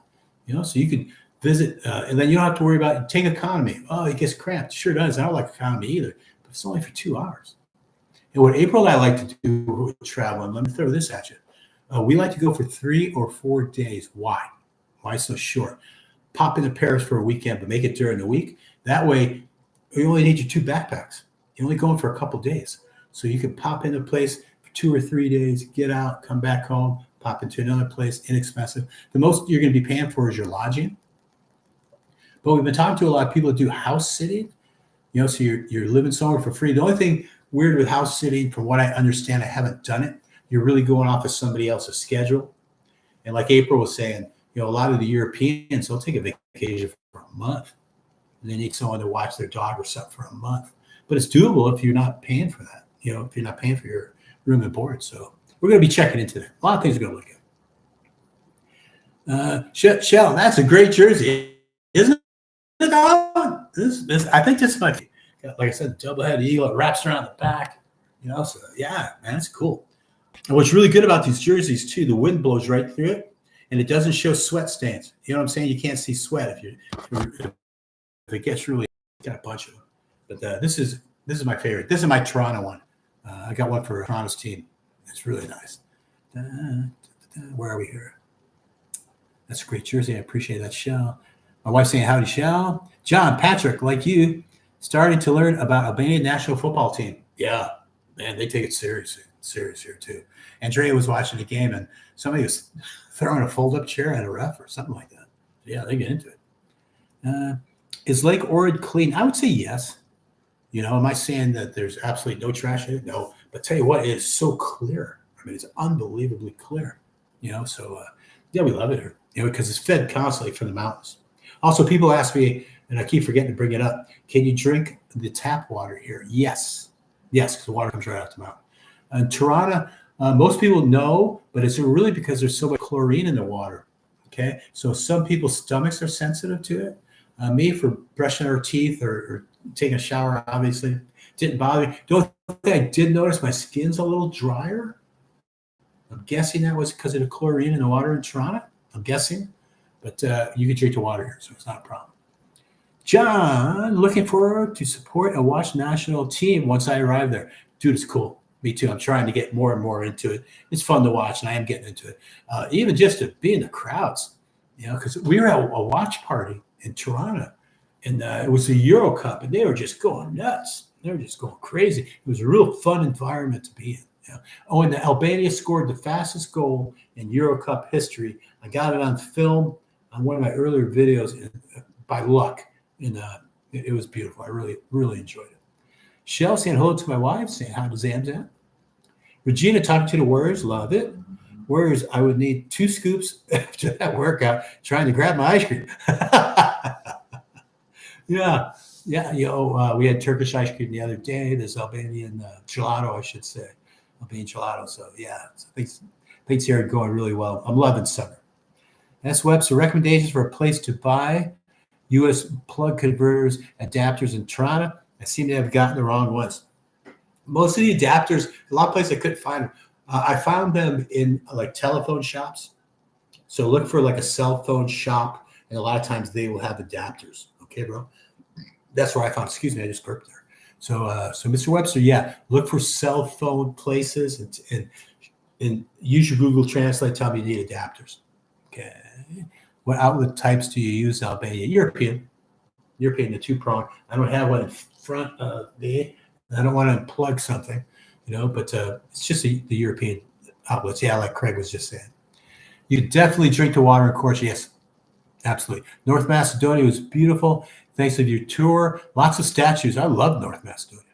So you could visit, and then you don't have to worry about take economy. Oh, it gets cramped. Sure does. I don't like economy either, but it's only for 2 hours. And what April and I like to do with traveling, let me throw this at you. We like to go for 3 or 4 days. Why? Why so short? Pop into Paris for a weekend, but make it during the week. That way, you only need your 2 backpacks. You're only going for a couple days. So you can pop into a place for 2 or 3 days, get out, come back home, pop into another place, inexpensive. The most you're going to be paying for is your lodging. But we've been talking to a lot of people that do house sitting. So you're living somewhere for free. The only thing weird with house sitting, from what I understand, I haven't done it, you're really going off of somebody else's schedule. And like April was saying, a lot of the Europeans, they'll take a vacation for a month. And they need someone to watch their dog or something for a month. But it's doable if you're not paying for that, if you're not paying for your room and board. So we're going to be checking into that. A lot of things are going to look good. Shell, that's a great jersey, isn't it? I think this might be, like I said, double-headed eagle. It wraps around the back. So yeah, man, it's cool. And what's really good about these jerseys too, the wind blows right through it, and it doesn't show sweat stains. You know what I'm saying? You can't see sweat if it gets really. Got a bunch of them, but this is my favorite. This is my Toronto one. I got one for Toronto's team. It's really nice. Where are we here? That's a great jersey. I appreciate that, Shell. My wife's saying howdy, Shell. John, Patrick, like you, starting to learn about Albanian national football team. Yeah, man, they take it serious here too. Andrea was watching the game, and somebody was throwing a fold-up chair at a ref or something like that. Yeah, they get into it. Is Lake Ohrid clean? I would say yes. Am I saying that there's absolutely no trash in it? No. But tell you what, it is so clear. I mean, it's unbelievably clear. So we love it here. Because it's fed constantly from the mountains. Also, people ask me, and I keep forgetting to bring it up, can you drink the tap water here? Yes, because the water comes right out the mountain. In Toronto, most people know, but it's really because there's so much chlorine in the water. Okay, so some people's stomachs are sensitive to it. Me, for brushing our teeth or taking a shower, obviously, didn't bother me. The only thing I did notice, my skin's a little drier. I'm guessing that was because of the chlorine in the water in Toronto. I'm guessing. But you can drink the water here, so it's not a problem. John, looking forward to support and watch national team once I arrive there. Dude, it's cool. Me too. I'm trying to get more and more into it. It's fun to watch, and I am getting into it. Even just to be in the crowds, because we were at a watch party in Toronto, and it was the Euro Cup, and they were just going nuts. They were just going crazy. It was a real fun environment to be in. Oh, and Albania scored the fastest goal in Euro Cup history. I got it on film on one of my earlier videos by luck, and it was beautiful. I really, really enjoyed it. Shell saying hello to my wife, saying hi to Zamzam. Regina talking to the Warriors, love it. Warriors, I would need 2 scoops after that workout trying to grab my ice cream. Yeah. We had Turkish ice cream the other day. This Albanian gelato, I should say. Albania gelato. So yeah, so things here are going really well. I'm loving summer. S. Webster recommendations for a place to buy U.S. plug converters, adapters in Toronto. I seem to have gotten the wrong ones. Most of the adapters, a lot of places I couldn't find them. I found them in like telephone shops. So look for like a cell phone shop, and a lot of times they will have adapters. Okay, bro. That's where I found. Excuse me, I just burped there. So Mr. Webster, yeah, look for cell phone places and use your Google Translate. Tell me you need adapters. Okay. What outlet types do you use in Albania? European, the two-prong. I don't have one in front of me. I don't want to unplug something, but it's just the European outlets. Yeah, like Craig was just saying. You definitely drink the water in course. Yes, absolutely. North Macedonia was beautiful. Thanks to your tour. Lots of statues. I love North Macedonia.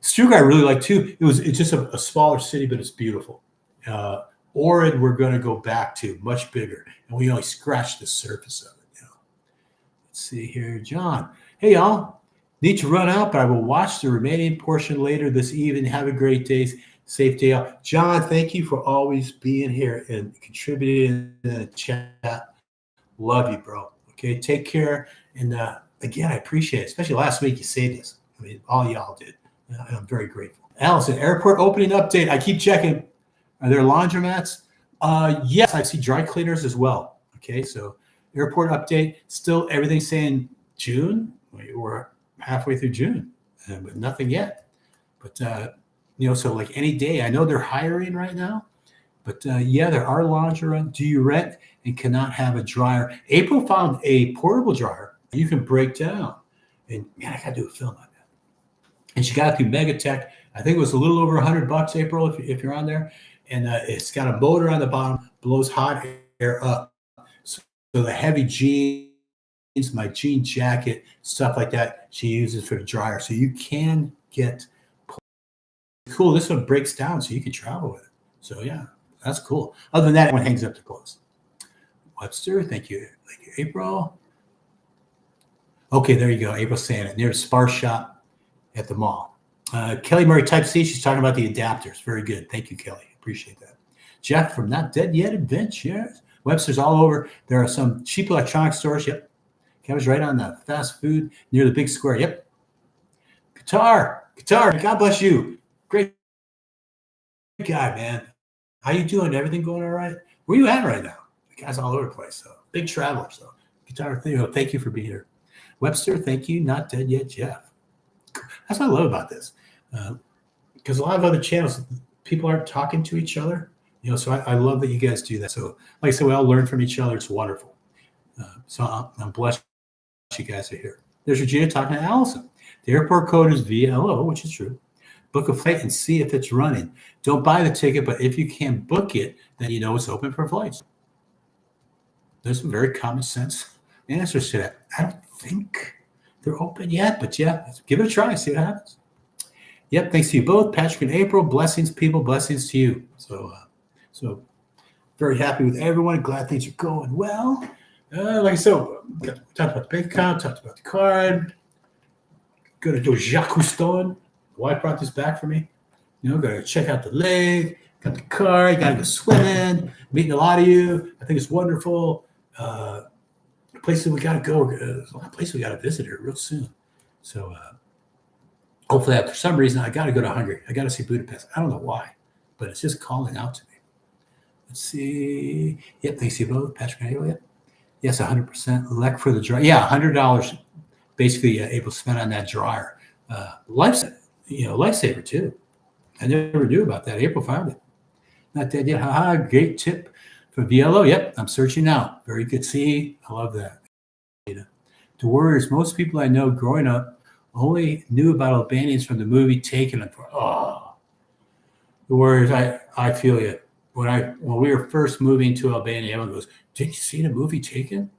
Struga I really like too. It's just a smaller city, but it's beautiful. Ohrid we're going to go back to, much bigger, and we only scratched the surface of it. Let's see here, John. Hey, y'all. Need to run out, but I will watch the remaining portion later this evening. Have a great day. Safe day out. John, thank you for always being here and contributing in the chat. Love you, bro. Okay, take care. And again, I appreciate it. Especially last week, you saved us. I mean, all y'all did. And I'm very grateful. Allison, airport opening update. I keep checking. Are there laundromats? Yes, I see dry cleaners as well. Okay, so airport update. Still everything saying June. We're halfway through June, but nothing yet. But so like any day, I know they're hiring right now. But yeah, there are laundry. Do you rent and cannot have a dryer? April found a portable dryer you can break down. And man, I got to do a film on that. And she got it through Megatech. I think it was a little over $100, April, if you're on there. And it's got a motor on the bottom, blows hot air up. So the heavy jeans, my jean jacket, stuff like that, she uses for the dryer. So you can get cool. This one breaks down so you can travel with it. So yeah, that's cool. Other than that, one hangs up the clothes. Webster, thank you. Thank you, April. Okay, there you go. April saying it near the Spar shop at the mall. Kelly Murray Type C, she's talking about the adapters. Very good. Thank you, Kelly. Appreciate that. Jeff from Not Dead Yet Adventures. Webster's all over. There are some cheap electronic stores. Yep. Kevin's right on the fast food near the big square. Yep. Guitar. God bless you. Great guy, man. How you doing? Everything going all right? Where you at right now? The guy's all over the place. So big traveler. So guitar thing. Thank you for being here. Webster, thank you. Not Dead Yet, Jeff. That's what I love about this. Because a lot of other channels, people aren't talking to each other. So I love that you guys do that. So like I said, we all learn from each other. It's wonderful. So I'm blessed you guys are here. There's Regina talking to Allison. The airport code is VLO, which is true. Book a flight and see if it's running. Don't buy the ticket, but if you can book it, then you know it's open for flights. There's some very common sense answers to that. I don't think they're open yet, but yeah, give it a try. See what happens. Yep, thanks to you both, Patrick and April. Blessings, people. Blessings to you. So very happy with everyone. Glad things are going well. Like I said, we talked about the bank account, talked about the card. Going to do a Jacques Cousteau. My wife brought this back for me. Got to check out the lake. Got the card. Got to go swimming. Meeting a lot of you. I think it's wonderful. Places we got to go. There's a lot of places we got to visit here real soon. So hopefully, for some reason, I got to go to Hungary. I got to see Budapest. I don't know why, but it's just calling out to me. Let's see. Yep, thanks to you both, Patrick and Haley. Yep. Yes, 100%. Elect for the dryer. Yeah, $100 basically able to spend on that dryer. Lifesaver too. I never knew about that. April found it. Not dead yet. Haha, great tip for VLO. Yep, I'm searching now. Very good. See, I love that. The Warriors, most people I know growing up only knew about Albanians from the movie Taken. The Warriors, I feel you. When we were first moving to Albania, everyone goes, "Did you see the movie Taken?"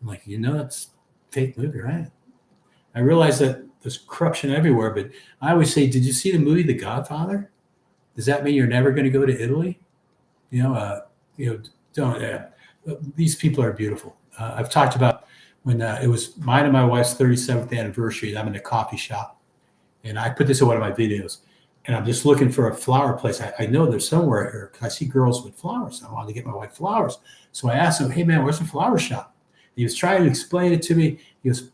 I'm like, it's a fake movie, right? I realize that there's corruption everywhere, but I always say, "Did you see the movie The Godfather?" Does that mean you're never going to go to Italy? Don't. These people are beautiful. I've talked about when it was mine and my wife's 37th anniversary. I'm in a coffee shop, and I put this in one of my videos. and I'm just looking for a flower place. I know there's somewhere here because I see girls with flowers. I wanted to get my wife flowers. So I asked him, hey, man, where's the flower shop? And he was trying to explain it to me. He goes,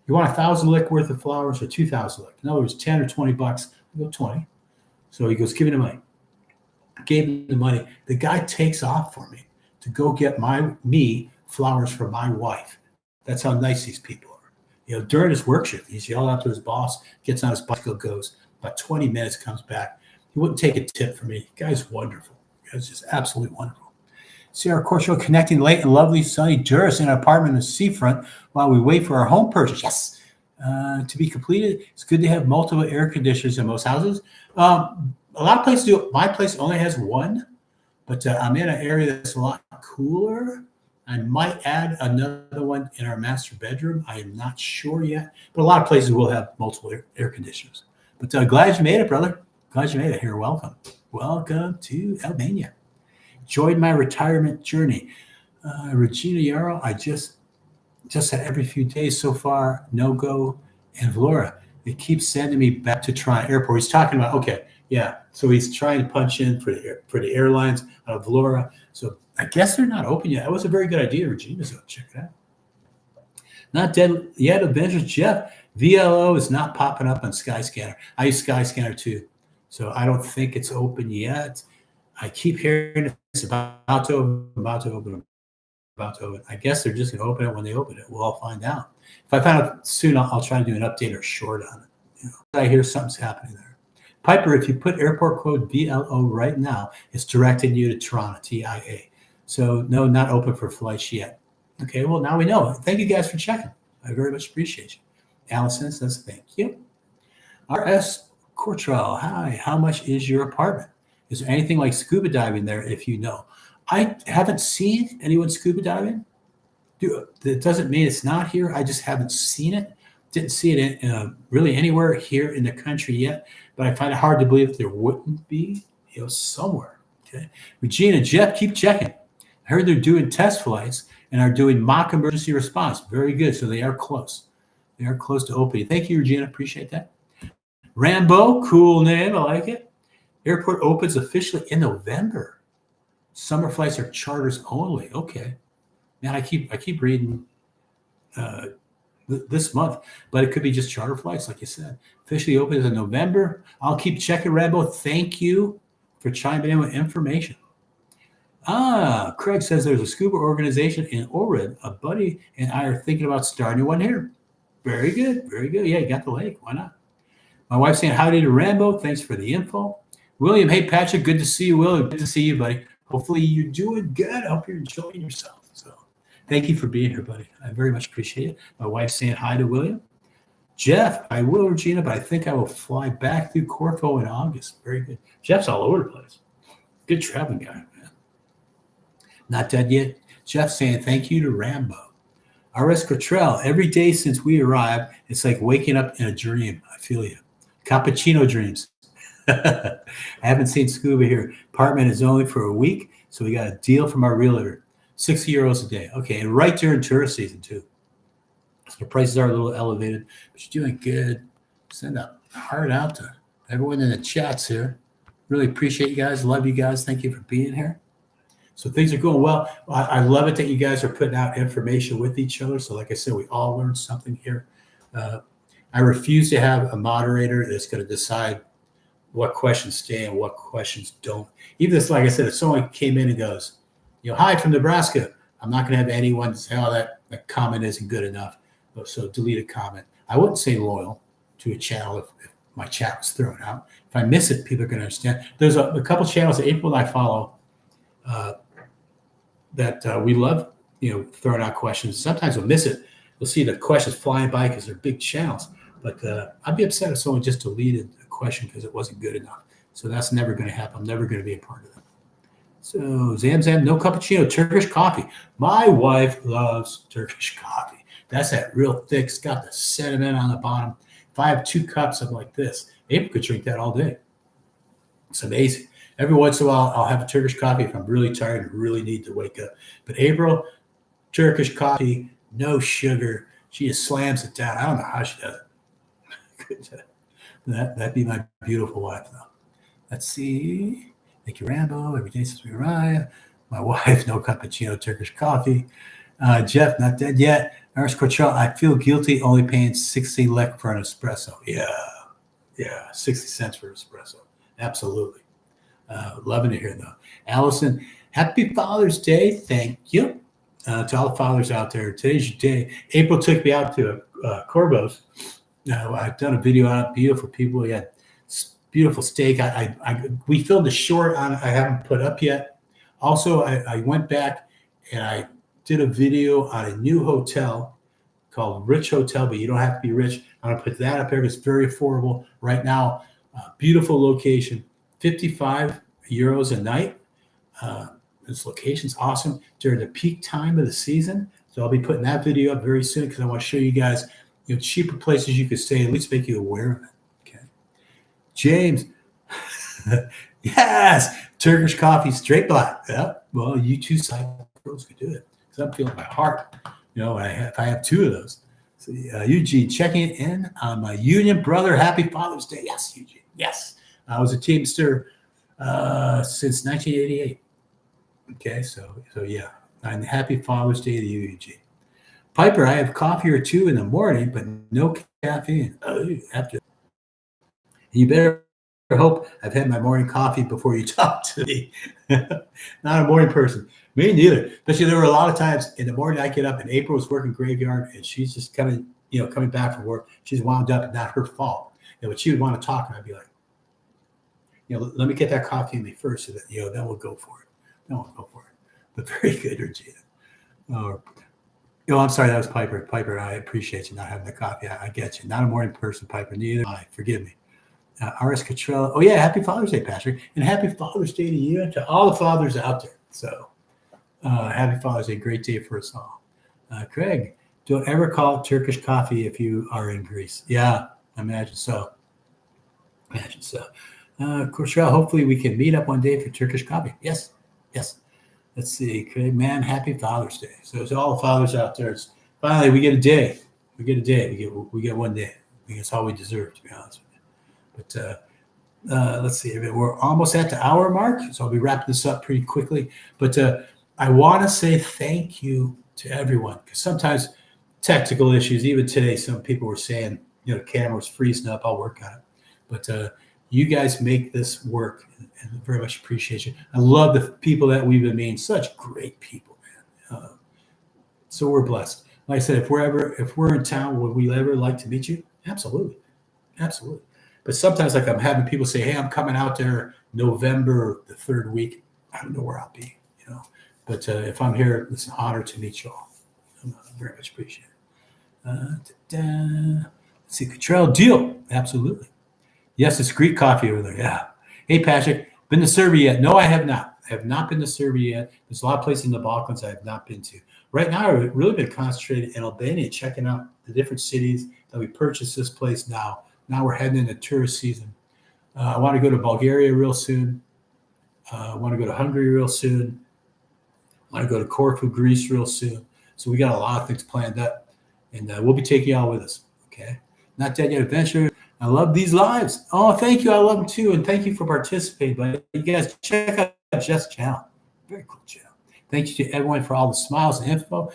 you want 1,000 lick worth of flowers or 2,000 lick? In other words, 10 or 20 bucks. I go, 20. So he goes, give me the money. I gave him the money. The guy takes off for me to go get me flowers for my wife. That's how nice these people are. During his work shift, he's yelling out to his boss, gets on his bicycle, goes about 20 minutes, comes back. He wouldn't take a tip from me. The guy's wonderful. The guy's just absolutely wonderful. Sierra Corso connecting late in lovely sunny Durris in an apartment in the seafront while we wait for our home purchase. Yes. To be completed. It's good to have multiple air conditioners in most houses. A lot of places do. My place only has one, but I'm in an area that's a lot cooler. I might add another one in our master bedroom. I am not sure yet, but a lot of places will have multiple air conditioners. But glad you made it, brother. Glad you made it here. Welcome. Welcome to Albania. Enjoyed my retirement journey. Regina Yarrow, I just had every few days so far, no-go, and Vlora. They keep sending me back to Toronto Airport. He's talking about, okay, yeah. So he's trying to punch in for the airlines out of Vlora. So I guess they're not open yet. That was a very good idea, Regina. So check it out. Not dead yet. Avengers Jeff. VLO is not popping up on Skyscanner. I use Skyscanner too. So I don't think it's open yet. I keep hearing it's about to open. I guess they're just going to open it when they open it. We'll all find out. If I find out soon, I'll try to do an update or short on it. I hear something's happening there. Piper, if you put airport code VLO right now, it's directing you to Toronto, TIA. So no, not open for flights yet. Okay, well, now we know. Thank you guys for checking. I very much appreciate you. Allison says thank you. RS Cortrell, hi. How much is your apartment? Is there anything like scuba diving there if you know? I haven't seen anyone scuba diving. That doesn't mean it's not here. I just haven't seen it. Didn't see it in, really anywhere here in the country yet. But I find it hard to believe there wouldn't be, somewhere. Okay, Regina, Jeff, keep checking. I heard they're doing test flights and are doing mock emergency response. Very good. So they are close. They are close to opening. Thank you, Regina. Appreciate that. Rambo, cool name. I like it. Airport opens officially in November. Summer flights are charters only. Okay. Man, I keep reading this month, but it could be just charter flights, like you said. Officially opens in November. I'll keep checking, Rambo. Thank you for chiming in with information. Craig says there's a scuba organization in Ohrid. A buddy and I are thinking about starting one here. Very good. Very good. Yeah, you got the lake. Why not? My wife's saying, howdy to Rambo. Thanks for the info. William, hey, Patrick. Good to see you, William. Good to see you, buddy. Hopefully you're doing good. I hope you're enjoying yourself. So thank you for being here, buddy. I very much appreciate it. My wife's saying hi to William. Jeff, I will, Regina, but I think I will fly back through Corfu in August. Very good. Jeff's all over the place. Good traveling guy, man. Not dead yet. Jeff saying thank you to Rambo. R.S. Cottrell, every day since we arrived, it's like waking up in a dream. I feel you. Cappuccino dreams. I haven't seen scuba here. Apartment is only for a week, so we got a deal from our realtor. €60 a day. Okay, and right during tourist season, too. So the prices are a little elevated, but you're doing good. Send a heart out to everyone in the chats here. Really appreciate you guys. Love you guys. Thank you for being here. So things are going well. I love it that you guys are putting out information with each other. So like I said, we all learned something here. I refuse to have a moderator that's going to decide what questions stay and what questions don't. Even if, like I said, if someone came in and goes, hi from Nebraska, I'm not going to have anyone say, that comment isn't good enough. So delete a comment. I wouldn't say loyal to a channel if my chat was thrown out. If I miss it, people are going to understand. There's a couple channels that April and I follow that we love, throwing out questions. Sometimes we'll miss it. We'll see the questions flying by because they're big channels. But I'd be upset if someone just deleted a question because it wasn't good enough. So that's never going to happen. I'm never going to be a part of that. So Zamzam, no cappuccino, Turkish coffee. My wife loves Turkish coffee. That's that real thick. It's got the sediment on the bottom. If I have 2 cups of like this, April could drink that all day. It's amazing. Every once in a while, I'll have a Turkish coffee if I'm really tired and really need to wake up. But April, Turkish coffee, no sugar. She just slams it down. I don't know how she does it. That'd be my beautiful wife, though. Let's see. Thank you, Rambo. Every day since we arrived. My wife, no cappuccino, Turkish coffee. Jeff, not dead yet. Ernest Cotrell, I feel guilty only paying 60 lek for an espresso. Yeah, 60 cents for espresso. Absolutely. Loving it here, though. Allison, happy Father's Day. Thank you. To all the fathers out there. Today's your day. April took me out to Corbo's. I've done a video on it. Beautiful people. We had beautiful steak. We filmed a short on it. I haven't put up yet. Also, I went back and I did a video on a new hotel called Rich Hotel, but you don't have to be rich. I'm going to put that up there. It's very affordable right now. Beautiful location, 55 euros a night. This location's awesome during the peak time of the season. So I'll be putting that video up very soon because I want to show you guys, cheaper places you could stay, at least make you aware of it. Okay. James, yes, Turkish coffee, straight black. Yeah. Well, you two side girls could do it because I'm feeling my heart. If I have two of those. So Eugene, checking in on my union brother. Happy Father's Day. Yes, Eugene. Yes. I was a Teamster since 1988. Okay, so yeah. And happy Father's Day to you, Eugene. Piper, I have coffee or two in the morning, but no caffeine. After. You better hope I've had my morning coffee before you talk to me. Not a morning person. Me neither. Especially there were a lot of times in the morning I get up and April was working graveyard and she's just coming back from work. She's wound up and not her fault. But she would want to talk and I'd be like, let me get that coffee in me first so that, then we'll go for it. But very good, Regina. I'm sorry, that was Piper. Piper, I appreciate you not having the coffee. I get you. Not a morning person, Piper. Neither. Forgive me. R.S. Cotrell. Oh, yeah. Happy Father's Day, Patrick. And happy Father's Day to you and to all the fathers out there. So happy Father's Day. Great day for us all. Craig, don't ever call it Turkish coffee if you are in Greece. Yeah, imagine so. Cotrell, hopefully we can meet up one day for Turkish coffee. Yes. Let's see. Craig, man, happy Father's Day. So to all the fathers out there, finally we get a day. We get one day. I think it's all we deserve, to be honest with you. But let's see. We're almost at the hour mark, so I'll be wrapping this up pretty quickly. But I want to say thank you to everyone because sometimes technical issues, even today, some people were saying, the camera's freezing up. I'll work on it. But you guys make this work, and I very much appreciate you. I love the people that we've been meeting. Such great people, man. So we're blessed. Like I said, if we're in town, would we ever like to meet you? Absolutely. But sometimes, like I'm having people say, "Hey, I'm coming out there November the 3rd week." I don't know where I'll be, But if I'm here, it's an honor to meet you all. I very much appreciate it. Let's see, Cottrell, deal. Absolutely. Yes, it's Greek coffee over there. Yeah. Hey, Patrick, been to Serbia yet? No, I have not. I have not been to Serbia yet. There's a lot of places in the Balkans I have not been to. Right now, I've really been concentrated in Albania, checking out the different cities that we purchased this place now. Now we're heading into tourist season. I want to go to Bulgaria real soon. I want to go to Hungary real soon. I want to go to Corfu, Greece real soon. So we got a lot of things planned up, and we'll be taking y'all with us. Okay. Not Dead Yet Adventure. I love these lives. Oh, thank you. I love them too. And thank you for participating. But you guys check out Jeff's channel. Very cool channel. Thank you to everyone for all the smiles and info.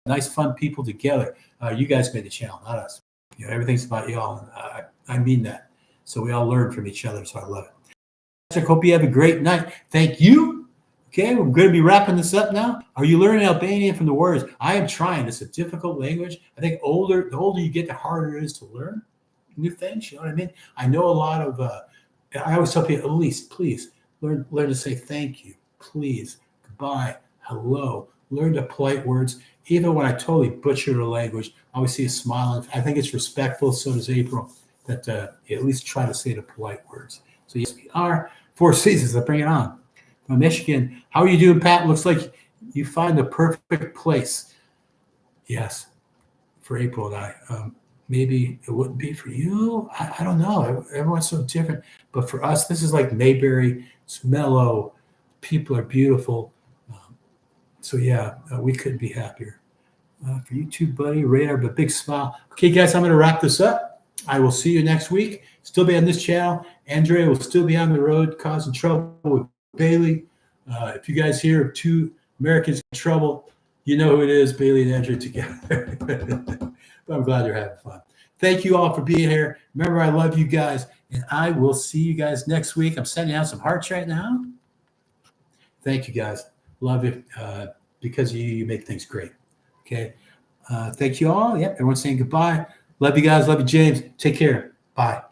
Nice, fun people together. You guys made the channel, not us. Everything's about y'all. And I mean that. So we all learn from each other. So I love it. I hope you have a great night. Thank you. Okay, we're going to be wrapping this up now. Are you learning Albanian from the words? I am trying. It's a difficult language. I think the older you get, the harder it is to learn new things. You know what I mean? I know a lot of, I always tell people, at least, please, learn to say thank you, please, goodbye, hello. Learn the polite words. Even when I totally butcher a language, I always see a smile. I think it's respectful, so does April, that you at least try to say the polite words. So yes, we are. 4 Seasons, let's bring it on. From Michigan, how are you doing, Pat? Looks like you find the perfect place. Yes, for April and I. Maybe it wouldn't be for you. I don't know. Everyone's so different. But for us, this is like Mayberry. It's mellow. People are beautiful. So yeah, we couldn't be happier. For you too, buddy. Radar, but big smile. Okay, guys, I'm going to wrap this up. I will see you next week. Still be on this channel. Andrea will still be on the road causing trouble with Bailey. If you guys hear of two Americans in trouble, you know who it is, Bailey and Andrea together. But I'm glad they're having fun. Thank you all for being here. Remember, I love you guys, and I will see you guys next week. I'm sending out some hearts right now. Thank you, guys. Love you because you make things great. Okay. Thank you all. Yep. Everyone's saying goodbye. Love you guys. Love you, James. Take care. Bye.